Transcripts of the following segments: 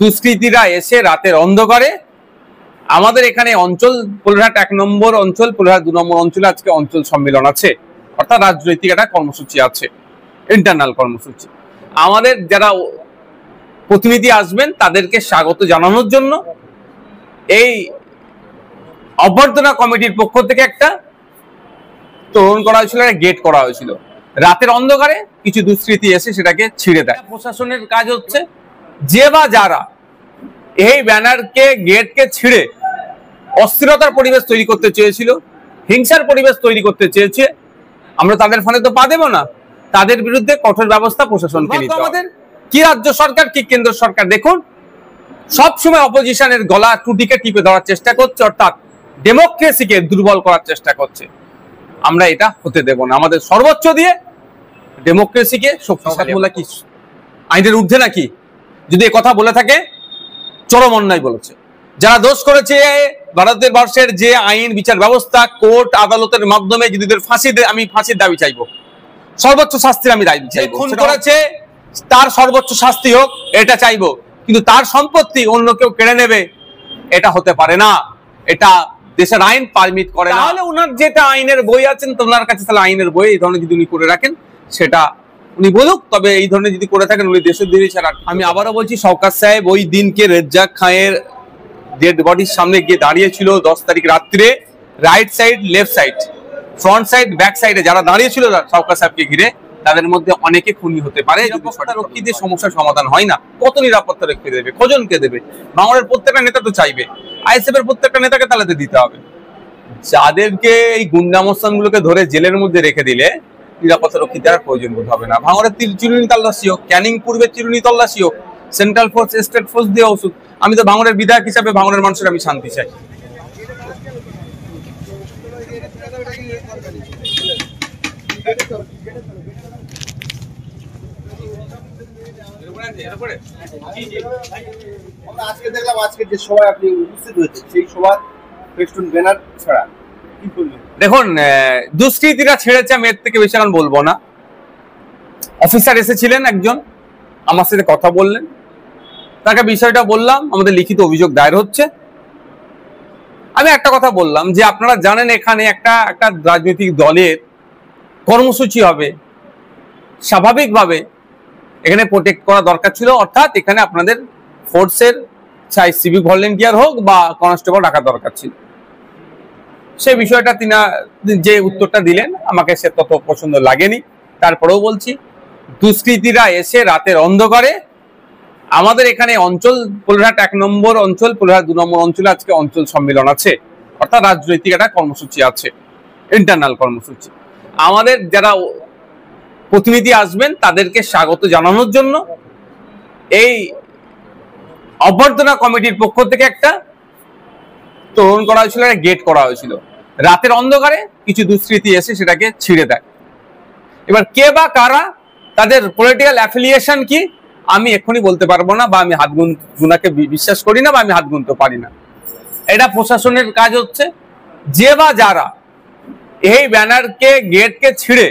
দুষ্কৃতীরা এসে রাতের অন্ধকারে আমাদের এখানে অঞ্চল পোলরহাট 1 নম্বর অঞ্চল, পোলরহাট 2 নম্বর অঞ্চলে আজকে অঞ্চল সম্মেলন আছে, অর্থাৎ রাজনৈতিক একটা কর্মসূচি আছে, ইন্টারনাল কর্মসূচি। আমাদের যারা প্রতিনিধি আসবেন তাদেরকে স্বাগত জানানোর জন্য এই অভ্যর্থনা কমিটির পক্ষ থেকে একটা তোরণ করা হয়েছিল, একটা গেট করা হয়েছিল। রাতের অন্ধকারে কিছু দুষ্কৃতী এসে সেটাকে ছিঁড়ে দেয়। প্রশাসনের কাজ হচ্ছে যে বা যারা এই ব্যানারকে গেটকে ছিঁড়ে অস্থিরতার পরিবেশ তৈরি করতে চেয়েছিল, হিংসার পরিবেশ তৈরি করতে চেয়েছে, আমরা তাদের ফলে তো পা দেব না। তাদের বিরুদ্ধে কঠোর ব্যবস্থা প্রশাসনকে নিতে হবে। আমাদের কি রাজ্য সরকার কি কেন্দ্র সরকার দেখুন সবসময় অপোজিশনের গলা টুটিকে টিপে ধরার চেষ্টা করছে, অর্থাৎ ডেমোক্রেসিকে দুর্বল করার চেষ্টা করছে। আমরা এটা হতে দেব না। আমাদের সর্বোচ্চ দিয়ে ডেমোক্রেসিকে শক্তিশালী। কি আইনের ঊর্ধ্বে নাকি? যদি এ কথা বলে থাকে চরম অন্যায় বলেছে। যারা দোষ করেছে ভারতের বর্ষের যে আইন বিচার ব্যবস্থা, কোর্ট আদালতের মাধ্যমে যদি ফাঁসি দেয়, আমি ফাঁসির দাবি চাইবো, সর্বোচ্চ শাস্তির আমি দাবি চাইবো। খুন করেছে তার সর্বোচ্চ শাস্তি হোক, এটা চাইবো, কিন্তু তার সম্পত্তি অন্য কেউ কেড়ে নেবে এটা হতে পারে না। এটা দেশের আইন পারমিট করে না। তাহলে ওনার যেটা আইনের বই আছেন, তোমার কাছে তাহলে আইনের বই এই ধরনের যদি উনি করে রাখেন সেটা উনি বলুক। তবে এই ধরনের যদি করে থাকেন উনি দেশের দিনই ছাড়া। আমি আবারও বলছি, শওকত সাহেব ওই দিনকে রেজ্জাক খানের ডেড বডির সামনে গিয়ে দাঁড়িয়েছিল 10 তারিখ রাত্রে। Right side, left side, front side, back সাইডে যারা দাঁড়িয়েছিল শওকত সাহেবকে ঘিরে, তাদের মধ্যে অনেকে খুনি হতে পারে। নিরাপত্তা রক্ষীদের সমস্যার সমাধান হয় না। কত নিরাপত্তা রক্ষী দেবে? কজনকে দেবে? বাংলার প্রত্যেকটা নেতা তো চাইবে, আইএসএফ এর প্রত্যেকটা নেতাকে তাহলে দিতে হবে। যাদেরকে এই গুন্ডামস্তান গুলোকে ধরে জেলের মধ্যে রেখে দিলে নিরাপত্তা রক্ষী দেওয়ার প্রয়োজন বোধ হবে না। ভাঙড়ের চিরুনি তল্লাশি হোক, ক্যানিং পূর্বের চিরুনি তল্লাশি হোক, সেন্ট্রাল ফোর্স, স্টেট ফোর্স দিয়ে ওষুধ। আমি তো ভাঙড়ের বিধায়ক হিসাবে ভাঙড়ের মানুষের আমি শান্তি চাই। আজকে দেখলাম আজকে যে সভায় আপনি উপস্থিত হয়েছে, সেই সভায় ফেস্টুন ব্যানার ছাড়া কি করলেন? দেখুন, দুষ্কৃতীরা ছেড়েছে, আমি এর থেকে বেশি এখন বলবো না। অফিসার এসেছিলেন একজন, আমার সাথে কথা বললেন, তাকে বিষয়টা বললাম, আমাদের লিখিত অভিযোগ দায়ের হচ্ছে। আমি একটা কথা বললাম যে আপনারা জানেন এখানে একটা রাজনৈতিক দলের কর্মসূচি হবে, স্বাভাবিকভাবে এখানে প্রোটেক্ট করা দরকার ছিল, অর্থাৎ এখানে আপনাদের ফোর্সের চাই সিভিক ভলেন্টিয়ার হোক বা কনস্টেবল রাখা দরকার ছিল। সেই বিষয়টা তিনি যে উত্তরটা দিলেন আমাকে সে তত পছন্দ লাগেনি। তারপরেও বলছি, দুষ্কৃতীরা এসে রাতের অন্ধকারে আমাদের এখানে অঞ্চল পোলরহাট 1 নম্বর অঞ্চল, পোলরহাট 2 নম্বর অঞ্চলে আজকে অঞ্চল সম্মেলন আছে, অর্থাৎ রাজনৈতিক একটা কর্মসূচি আছে, ইন্টারনাল কর্মসূচি। আমাদের যারা প্রতিনিধি আসবেন তাদেরকে স্বাগত জানানোর জন্য এই অভ্যর্থনা কমিটির পক্ষ থেকে একটা তোরণ করা হয়েছিল, একটা গেট করা হয়েছিল। রাতের অন্ধকারে কিছু দুষ্কৃতী এসে সেটাকে ছিঁড়ে দেয়। এবার কে বা কারা, তাদের পলিটিক্যাল অ্যাফিলিয়েশন কি আমি এক্ষুনি বলতে পারবো না, বা আমি হাত গুনাকে বিশ্বাস করি না, বা আমি হাত গুনতে পারি না। এটা প্রশাসনের কাজ হচ্ছে যে বা যারা এই ব্যানারকে গেটকে ছিঁড়ে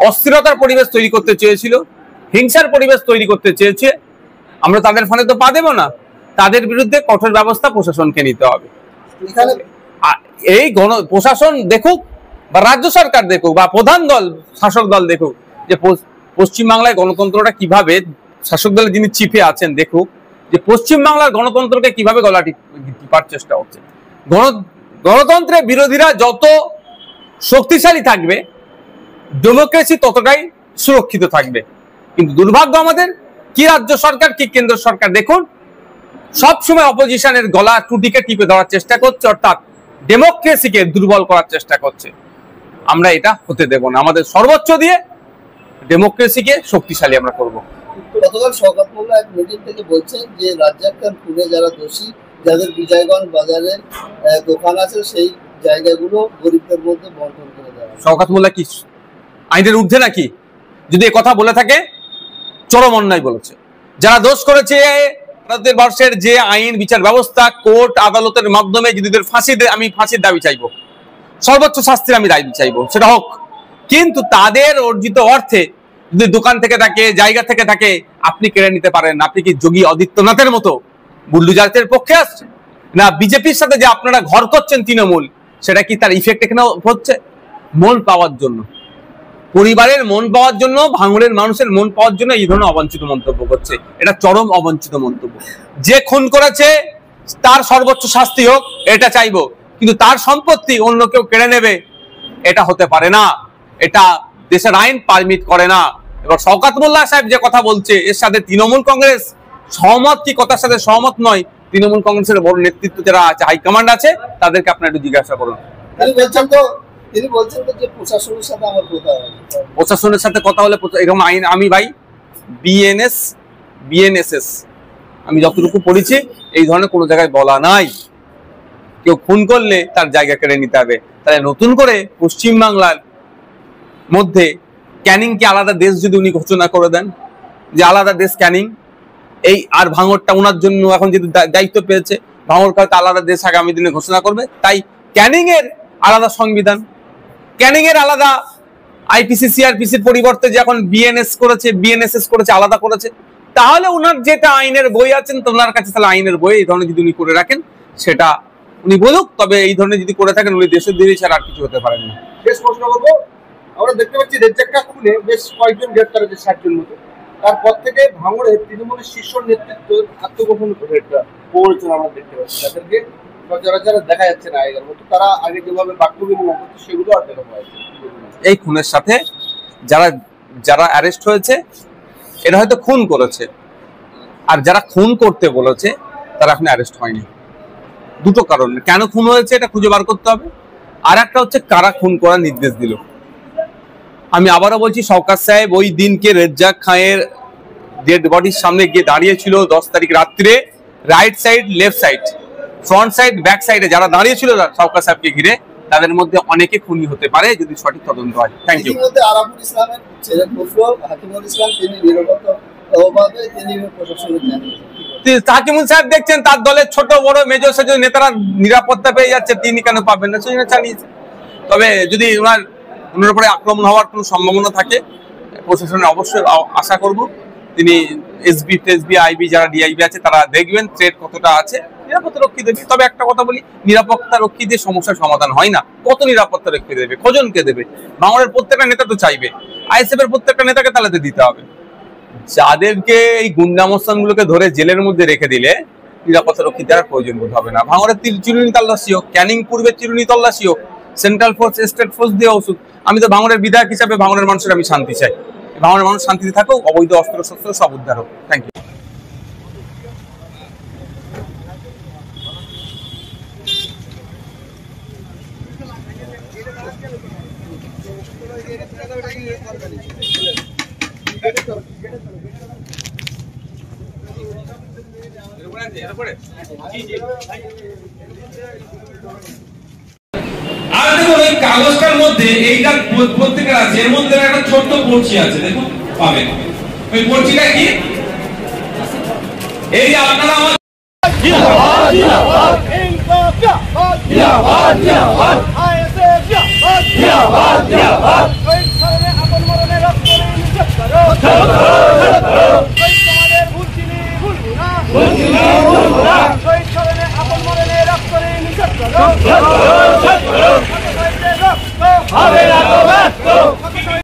অস্থিরতার পরিবেশ তৈরি করতে চেয়েছিল, হিংসার পরিবেশ তৈরি করতে চেয়েছে, আমরা তাদের ফলে তো পা দেব না। তাদের বিরুদ্ধে কঠোর ব্যবস্থা প্রশাসনকে নিতে হবে। এই প্রশাসন দেখুক, বা রাজ্য সরকার দেখুক, বা প্রধান দল শাসক দল দেখুক যে পশ্চিমবাংলায় গণতন্ত্রটা কিভাবে, শাসক দলের যিনি চিফে আছেন দেখুক যে পশ্চিমবাংলার গণতন্ত্রকে কিভাবে গলা টিপার চেষ্টা হচ্ছে। গণতন্ত্রের বিরোধীরা যত শক্তিশালী থাকবে, ডেমোক্রেসি ততটাই সুরক্ষিত থাকবে। কিন্তু দুর্ভাগ্য আমাদের কি রাজ্য সরকার কি কেন্দ্র সরকার দেখুন সবসময় অপোজিশনের গলা টুটিকে টিপে ধরার চেষ্টা করছে, অর্থাৎ ডেমোক্রেসিকে দুর্বল করার চেষ্টা করছে। আমরা এটা হতে দেব না। আমাদের সর্বোচ্চ দিয়ে ডেমোক্রেসিকে শক্তিশালী আমরা করব। গতকাল শওকত মোল্লা এক মিটিং থেকে বলছেন যে রাজ্জাক খান খুনে যারা দোষী, যাদের বিজয়গঞ্জ বাজারে দোকান আছে, সেই জায়গাগুলো গরিবদের মধ্যে বন্টন করে দেওয়া। শওকত মোল্লা কি আইনের ঊর্ধ্বে নাকি? যদি এ কথা বলে থাকে চরম অন্যায় বলেছে। যারা দোষ করেছে ভারতের বর্ষের যে আইন বিচার ব্যবস্থা, কোর্ট আদালতের মাধ্যমে যদি ফাঁসি দেয়, আমি ফাঁসির দাবি চাইবো, সর্বোচ্চ শাস্তির আমি দাবি চাইবো, সেটা হোক। কিন্তু তাদের অর্জিত অর্থে যদি দোকান থেকে থাকে, জায়গা থেকে থাকে, আপনি কেড়ে নিতে পারেন। আপনি কি যোগী আদিত্যনাথের মতো বুল্ডুজারের পক্ষে আসছেন? না বিজেপির সাথে যে আপনারা ঘর করছেন তৃণমূল, সেটা কি তার ইফেক্ট এখানে হচ্ছে? মন পাওয়ার জন্য, পরিবারের মন পাওয়ার জন্য, ভাঙড়ের মানুষের মন পাওয়ার জন্য এই ধরনের অবাঞ্ছিত মন্তব্য করছে। এটা চরম অবাঞ্ছিত মন্তব্য। যে খুন করেছে তার সর্বোচ্চ শাস্তি হোক, এটা চাইবো, কিন্তু তার সম্পত্তি অন্য কেউ কেড়ে নেবে, এটা হতে পারে না। এটা দেশের আইন পারমিট করে না। এবার শওকত মোল্লা সাহেব যে কথা বলছে, এর সাথে তৃণমূল কংগ্রেস সহমত কি কথার সাথে সহমত নয়? তৃণমূল কংগ্রেসের বড় নেতৃত্ব যারা আছে, হাইকমান্ড আছে, তাদেরকে আপনারা একটু জিজ্ঞাসা করুন। তিনি বলছেন তো যে প্রশাসনের সাথে আমার কথা হবে, প্রশাসনের সাথে কথা হলে এরকম আইন, আমি ভাই বিএনএসএস আমি যতটুকু পড়েছি, এই ধরনের কোনো জায়গায় বলা নাই কেউ খুন করলে তার জায়গা কেড়ে নিতে হবে। তাহলে নতুন করে পশ্চিমবাংলার মধ্যে ক্যানিং কি আলাদা দেশ যদি উনি ঘোষণা করে দেন যে আলাদা দেশ ক্যানিং, এই আর ভাঙড়টা ওনার জন্য এখন যদি দায়িত্ব পেয়েছে, ভাঙড়কে হয়তো আলাদা দেশ আগামী দিনে ঘোষণা করবে। তাই ক্যানিং এর আলাদা সংবিধান, ক্যানিং এর আলাদা আইপিসি সিআরপিসির পরিবর্তে যে এখন বিএনএসএস করেছে, আলাদা করেছে, তাহলে ওনার যেটা আইনের বই আছেন, তো ওনার কাছে তাহলে আইনের বই এই ধরনের যদি উনি করে রাখেন, সেটা উনি বলুক। তবে এই ধরনের যদি করে থাকেন, উনি দেশের দেরি ছাড়া আর কিছু হতে পারেন না। শেষ প্রশ্ন করবো, আমরা দেখতে পাচ্ছি রেজ্জাক্কা খুনে বেশ কয়েকজন গ্রেপ্তার হয়েছে, 60 জন মতো। তারপর থেকে ভাঙড়ে তৃণমূলের শীর্ষ নেতৃত্ব আত্মগোপন প্রবঞ্চনা আমরা দেখতে পাচ্ছি, যাদেরকে সচরাচর দেখা যাচ্ছে না আগের মতো। তারা আগে যেভাবে বাক্য বিনিময় করতো, সেগুলো আর দেখা পাওয়া যাচ্ছে। এই খুনের সাথে যারা অ্যারেস্ট হয়েছে, এরা হয়তো খুন করেছে, আর যারা খুন করতে বলেছে তারা এখন অ্যারেস্ট হয়নি। দুটো কারণ, কেন খুন হয়েছে এটা খুঁজে বার করতে হবে, আর একটা হচ্ছে কারা খুন করার নির্দেশ দিল। আমি আবারও বলছি, শওকত সাহেব ওই দিনকে রেজ্জাক খাঁয়ের ডেড বডির সামনে গিয়ে দাঁড়িয়েছিল 10 তারিখ রাত্রে। Right side, left side, front side, back সাইডে যারা দাঁড়িয়েছিল শওকত সাহেবকে ঘিরে, তাদের মধ্যে অনেকে খুনি হতে পারে যদি সঠিক তদন্ত হয়। Thank you. আরাফুল ইসলামের ছেলে পুত্র হাকিমুল ইসলাম, তিনি নিরপেক্ষভাবে তিনি প্রশাসনের জানিয়েছেন। হাকিমুল সাহেব দেখছেন তার দলের ছোট বড় মেজর সেজ নেতারা নিরাপত্তা পেয়ে যাচ্ছে, তিনি কেন পাবেন না? সেজন্য চালিয়েছে। তবে যদি ওনার উপরে আক্রমণ হওয়ার কোনো সম্ভাবনা থাকে, প্রশাসনের অবশ্যই আশা করব তিনি এসবি আইবি যারা ডিআইবি আছে তারা দেখবেন থ্রেট কতটা আছে, নিরাপত্তা রক্ষী দেবে। তবে একটা কথা বলি, নিরাপত্তা রক্ষী দিয়ে সমস্যার সমাধান হয় না। কত নিরাপত্তা রক্ষী দেবে, কজনকে দেবে? ভাঙড়ের প্রত্যেকটা নেতা তো চাইবে, আইএসএফ এর প্রত্যেকটা নেতাকে তাহলে দিতে হবে। যাদেরকে এই গুন্ডামস্তানগুলোকে ধরে জেলের মধ্যে রেখে দিলে নিরাপত্তা রক্ষী দেওয়ার প্রয়োজন বোধ হবে না। ভাঙড়ের চিরুনি তল্লাশি হোক, ক্যানিং পূর্বে চিরুনি তল্লাশি হোক, সেন্ট্রাল ফোর্স, স্টেট ফোর্স দিয়ে ওষুধ। আমি তো ভাঙড়ের বিধায়ক হিসাবে ভাঙড়ের মানুষের আমি শান্তি চাই, ভাঙড়ের মানুষ শান্তিতে থাকুক, অবৈধ অস্ত্র শস্ত্র সব উদ্ধার হোক। Thank you. আর দেখুন এই কাগজটার মধ্যে এইটা প্রত্যেকের আছে, এর মধ্যে একটা ছোট্ট পর্চি আছে, দেখুন পাবেন। ওই পর্চিটা কি? এই যে আপনারা আমার জিন্দাবাদ জিন্দাবাদ ইনকলাব জিন্দাবাদ জিন্দাবাদ আইএসএফ জিন্দাবাদ জিন্দাবাদ